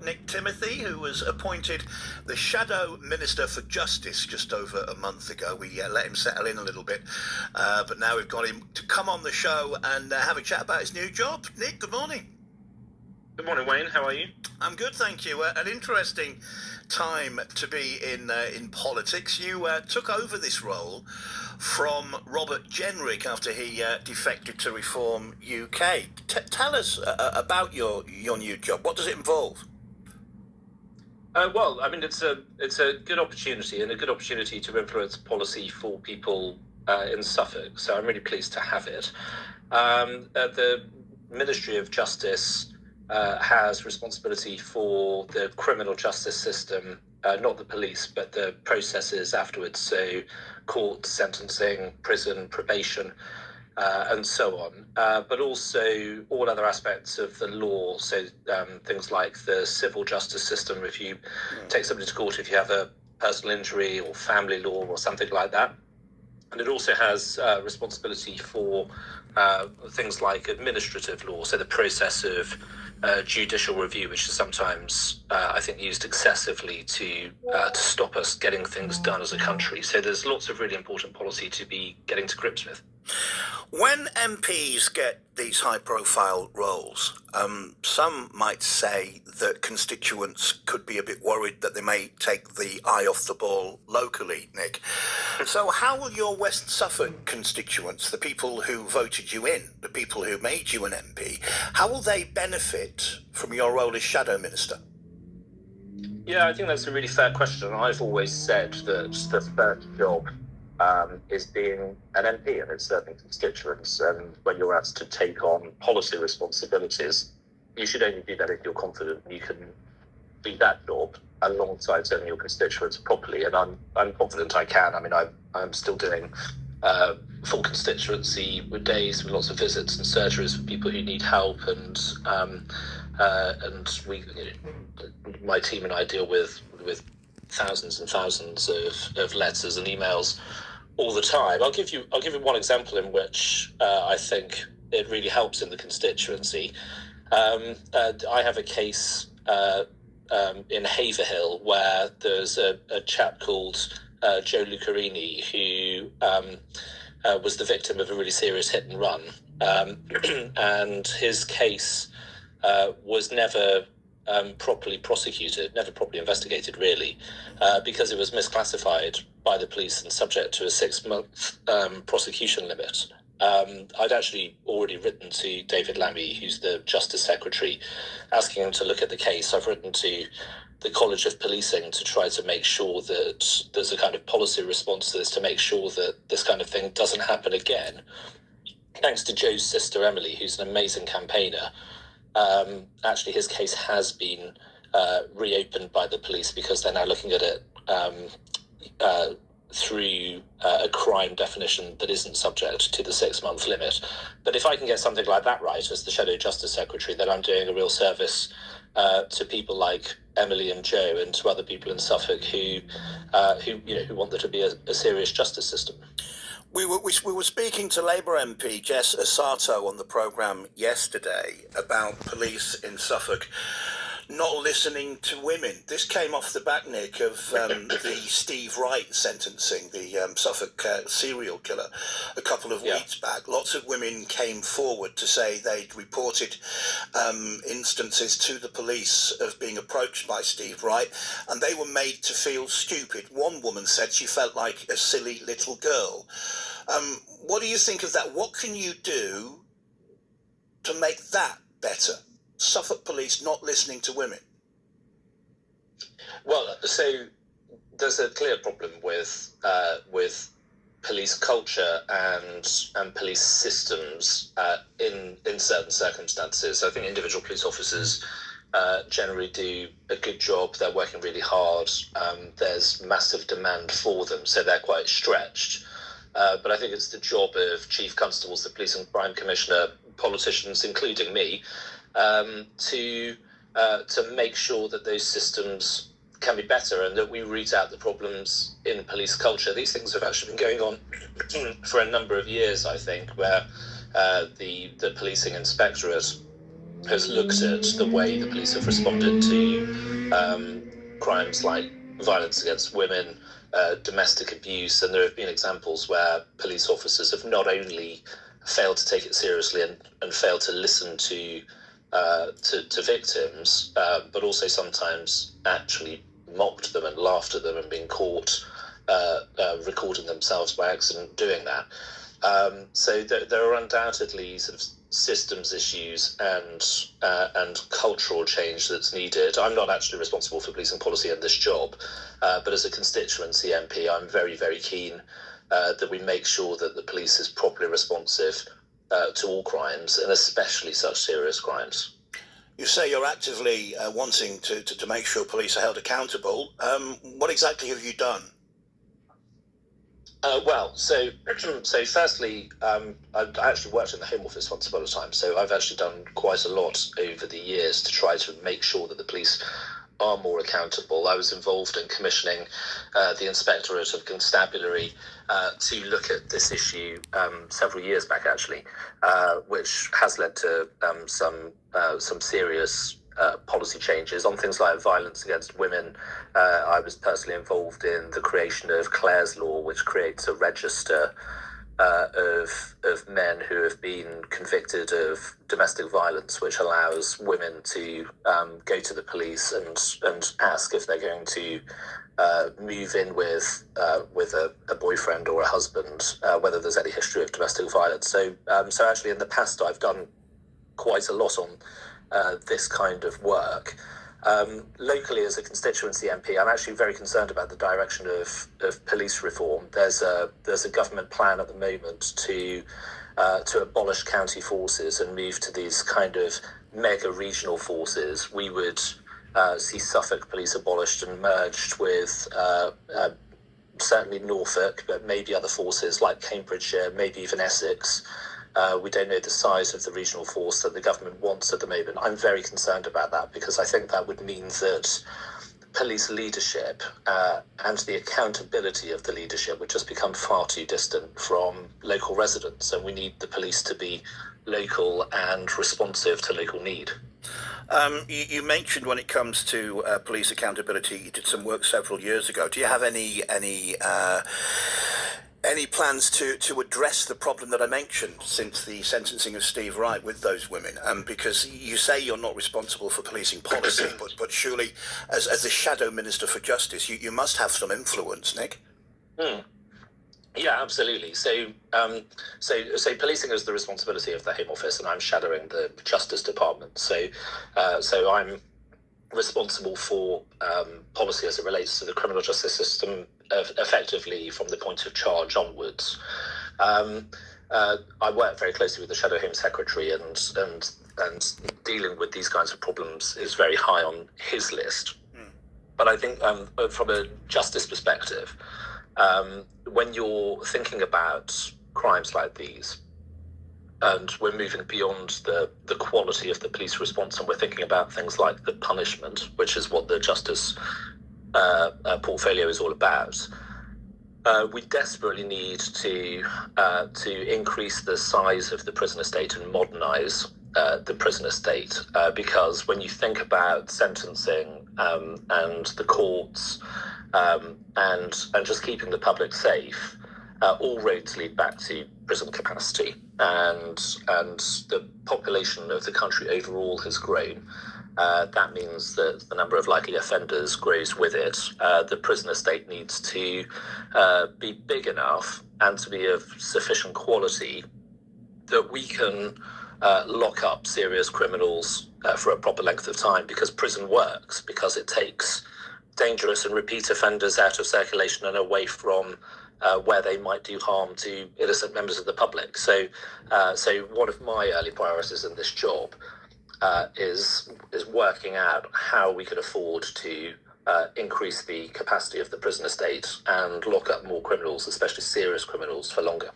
Nick Timothy, who was appointed the Shadow Minister for Justice just over a month ago. We let him settle in a little bit, but now we've got him to come on the show and have a chat about his new job. Nick, good morning. Good morning, Wayne. How are you? I'm good, thank you. An interesting time to be in politics. You took over this role from Robert Jenrick after he defected to Reform UK. Tell us about your new job. What does it involve? Well, I mean, it's a good opportunity and a good opportunity to influence policy for people in Suffolk. So I'm really pleased to have it. The Ministry of Justice has responsibility for the criminal justice system, not the police, but the processes afterwards. So court, sentencing, prison, probation, and so on. But also all other aspects of the law. So things like the civil justice system, if you take somebody to court, if you have a personal injury or family law or something like that. And it also has responsibility for things like administrative law, so the process of judicial review, which is sometimes, I think, used excessively to stop us getting things done as a country. So there's lots of really important policy to be getting to grips with. When MPs get these high-profile roles, some might say that constituents could be a bit worried that they may take the eye off the ball locally, Nick. So how will your West Suffolk constituents, the people who voted you in, the people who made you an MP, how will they benefit from your role as Shadow Minister? Yeah, I think that's a really fair question. I've always said that the first job is being an MP and it's serving constituents. And when you're asked to take on policy responsibilities, you should only do that if you're confident you can do that job alongside serving your constituents properly. And I'm confident I can. I mean, I'm still doing full constituency with days with lots of visits and surgeries for people who need help, and we, my team and I deal with thousands and thousands of letters and emails all the time. I'll give you one example in which I think it really helps in the constituency. I have a case in Haverhill where there's a chap called Joe Lucarini who was the victim of a really serious hit and run, and his case was never properly prosecuted, never properly investigated, really, because it was misclassified by the police and subject to a 6-month prosecution limit. I'd actually already written to David Lammy, who's the Justice Secretary, asking him to look at the case. I've written to the College of Policing to try to make sure that there's a kind of policy response to this, to make sure that this kind of thing doesn't happen again. Thanks to Joe's sister, Emily, who's an amazing campaigner, actually his case has been reopened by the police because they're now looking at it through a crime definition that isn't subject to the 6-month limit. But if I can get something like that right as the Shadow Justice Secretary, then I'm doing a real service to people like Emily and Joe and to other people in Suffolk who want there to be a serious justice system. We were speaking to Labour MP Jess Asato on the programme yesterday about police in Suffolk not listening to women. This came off the back, Nick, of the Steve Wright sentencing, the Suffolk serial killer, a couple of weeks back. Lots of women came forward to say they'd reported instances to the police of being approached by Steve Wright, and they were made to feel stupid. One woman said she felt like a silly little girl. What do you think of that? What can you do to make that better? Suffolk police not listening to women? Well, so there's a clear problem with police culture and police systems in certain circumstances. I think individual police officers generally do a good job. They're working really hard. There's massive demand for them, so they're quite stretched. But I think it's the job of chief constables, the police and crime commissioner, politicians, including me, to make sure that those systems can be better and that we root out the problems in police culture. These things have actually been going on for a number of years, I think, where the policing inspectorate has looked at the way the police have responded to crimes like violence against women, domestic abuse, and there have been examples where police officers have not only failed to take it seriously and failed to listen to victims, but also sometimes actually mocked them and laughed at them and been caught recording themselves by accident doing that. So there are undoubtedly sort of systems issues and cultural change that's needed. I'm not actually responsible for policing policy in this job, but as a constituency MP, I'm very, very keen that we make sure that the police is properly responsive to all crimes, and especially such serious crimes. You say you're actively wanting to make sure police are held accountable. What exactly have you done? So firstly, I've actually worked in the Home Office once upon a time, so I've actually done quite a lot over the years to try to make sure that the police are more accountable. I was involved in commissioning the Inspectorate of Constabulary to look at this issue several years back, actually, which has led to some serious policy changes on things like violence against women. I was personally involved in the creation of Clare's Law, which creates a register of men who have been convicted of domestic violence, which allows women to go to the police and ask if they're going to move in with a boyfriend or a husband, whether there's any history of domestic violence. So actually in the past I've done quite a lot on this kind of work. Locally, as a constituency MP, I'm actually very concerned about the direction of police reform. There's a government plan at the moment to abolish county forces and move to these kind of mega regional forces. We would see Suffolk Police abolished and merged with certainly Norfolk, but maybe other forces like Cambridgeshire, maybe even Essex. We don't know the size of the regional force that the government wants at the moment. I'm very concerned about that because I think that would mean that police leadership and the accountability of the leadership would just become far too distant from local residents, and we need the police to be local and responsive to local need. You mentioned when it comes to police accountability, you did some work several years ago. Do you have any plans to address the problem that I mentioned since the sentencing of Steve Wright with those women? Because you say you're not responsible for policing policy, but surely as the Shadow Minister for Justice, you must have some influence, Nick? Yeah, absolutely. So policing is the responsibility of the Home Office, and I'm shadowing the Justice Department. So I'm responsible for policy as it relates to the criminal justice system, effectively from the point of charge onwards. I work very closely with the Shadow Home Secretary, and dealing with these kinds of problems is very high on his list. But I think from a justice perspective, when you're thinking about crimes like these, and we're moving beyond the quality of the police response, and we're thinking about things like the punishment, which is what the justice portfolio is all about. We desperately need to increase the size of the prison estate and modernise the prison estate, because when you think about sentencing and the courts and just keeping the public safe, all roads lead back to prison capacity, and the population of the country overall has grown. That means that the number of likely offenders grows with it. The prison estate needs to be big enough and to be of sufficient quality that we can lock up serious criminals for a proper length of time, because prison works, because it takes dangerous and repeat offenders out of circulation and away from where they might do harm to innocent members of the public. So one of my early priorities in this job is working out how we can afford to increase the capacity of the prison estate and lock up more criminals, especially serious criminals, for longer.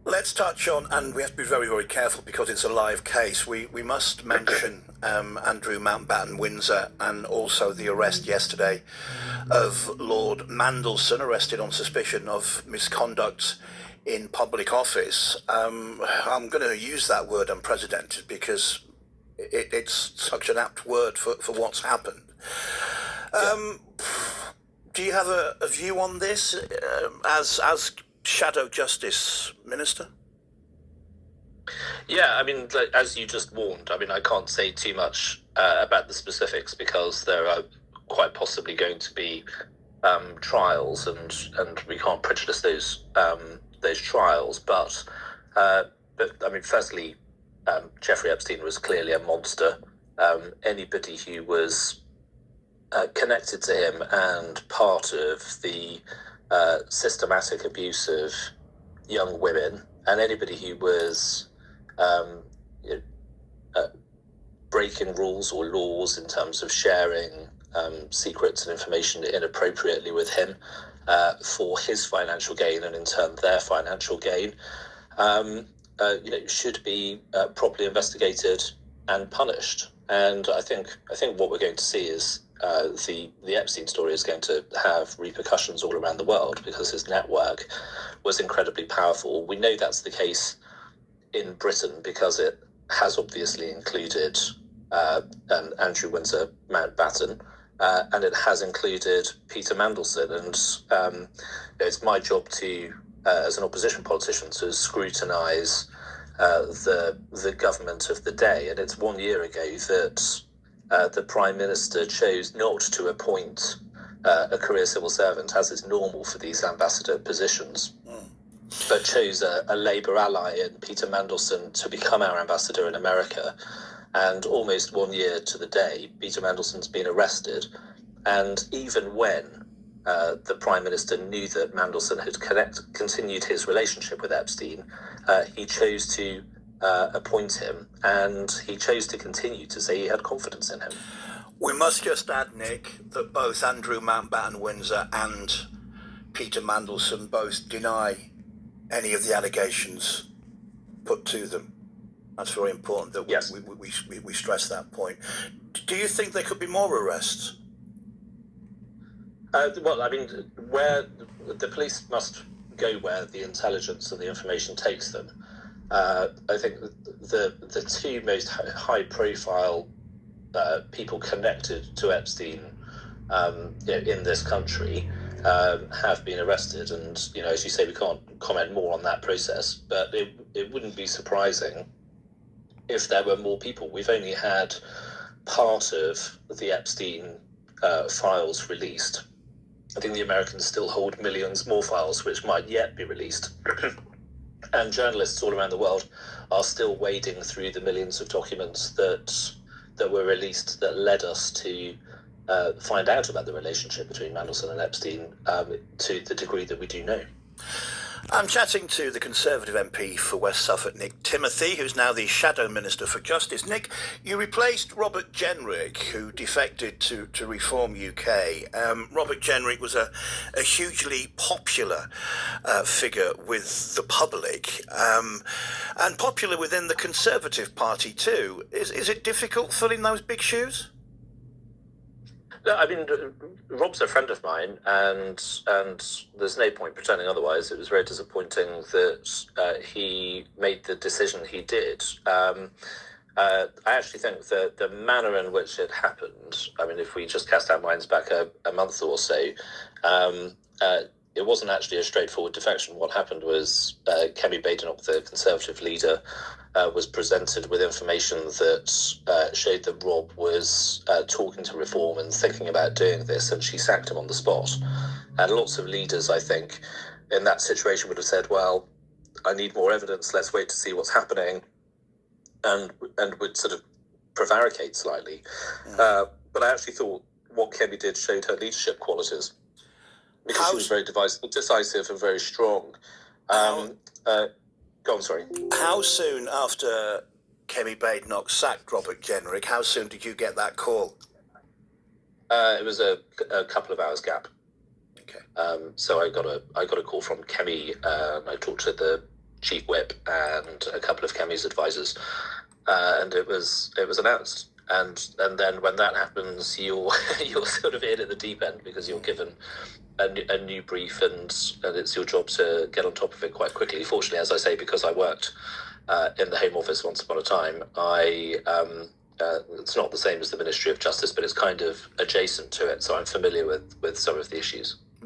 Let's touch on, and we have to be very, very careful because it's a live case. We must mention Andrew Mountbatten Windsor, and also the arrest yesterday of Lord Mandelson, arrested on suspicion of misconduct in public office. I'm going to use that word unprecedented because it's such an apt word for what's happened. Do you have a view on this as Shadow Justice Minister? Yeah, I mean, as you just warned, I mean, I can't say too much about the specifics because there are quite possibly going to be trials, and we can't prejudice those trials. But I mean, firstly, Jeffrey Epstein was clearly a monster. Anybody who was connected to him and part of the systematic abuse of young women, and anybody who was breaking rules or laws in terms of sharing secrets and information inappropriately with him for his financial gain and in turn their financial gain, should be properly investigated and punished. And I think what we're going to see is the Epstein story is going to have repercussions all around the world because his network was incredibly powerful. We know that's the case in Britain because it has obviously included Andrew Windsor Mountbatten, and it has included Peter Mandelson. And it's my job to, as an opposition politician, to scrutinise the government of the day. And it's 1 year ago that the Prime Minister chose not to appoint a career civil servant, as is normal for these ambassador positions, but chose a Labour ally in Peter Mandelson to become our ambassador in America. And almost 1 year to the day, Peter Mandelson's been arrested. And even when the Prime Minister knew that Mandelson had continued his relationship with Epstein, he chose to appoint him, and he chose to continue to say he had confidence in him. We must just add, Nick, that both Andrew Mountbatten Windsor and Peter Mandelson both deny any of the allegations put to them. That's very important that we stress that point. Do you think there could be more arrests? Well, I mean, where the police must go where the intelligence and the information takes them. I think the two most high-profile people connected to Epstein in this country have been arrested, and as you say, we can't comment more on that process. But it wouldn't be surprising if there were more people. We've only had part of the Epstein files released. I think the Americans still hold millions more files which might yet be released. And journalists all around the world are still wading through the millions of documents that were released that led us to find out about the relationship between Mandelson and Epstein to the degree that we do know. I'm chatting to the Conservative MP for West Suffolk, Nick Timothy, who's now the Shadow Minister for Justice. Nick, you replaced Robert Jenrick, who defected to Reform UK. Robert Jenrick was a hugely popular figure with the public and popular within the Conservative Party too. Is it difficult filling those big shoes? No, I mean, Rob's a friend of mine, and there's no point pretending otherwise. It was very disappointing that he made the decision he did. I actually think that the manner in which it happened, I mean, if we just cast our minds back a month or so, it wasn't actually a straightforward defection. What happened was Kemi Badenoch, the Conservative leader, was presented with information that showed that Rob was talking to Reform and thinking about doing this, and she sacked him on the spot. And lots of leaders, I think, in that situation would have said, well, I need more evidence, let's wait to see what's happening, and would sort of prevaricate slightly. But I actually thought what Kemi did showed her leadership qualities, because she was very decisive and very strong. Go on, sorry. How soon after Kemi Badenoch sacked Robert Jenrick, how soon did you get that call? It was a couple of hours gap. Okay. So I got a call from Kemi. I talked to the chief whip and a couple of Kemi's advisors, and it was announced. and then when that happens, you're sort of in at the deep end because you're given a new brief, and it's your job to get on top of it quite quickly. Fortunately, as I say, because I worked in the Home Office once upon a time, it's not the same as the Ministry of Justice, but it's kind of adjacent to it, so I'm familiar with some of the issues.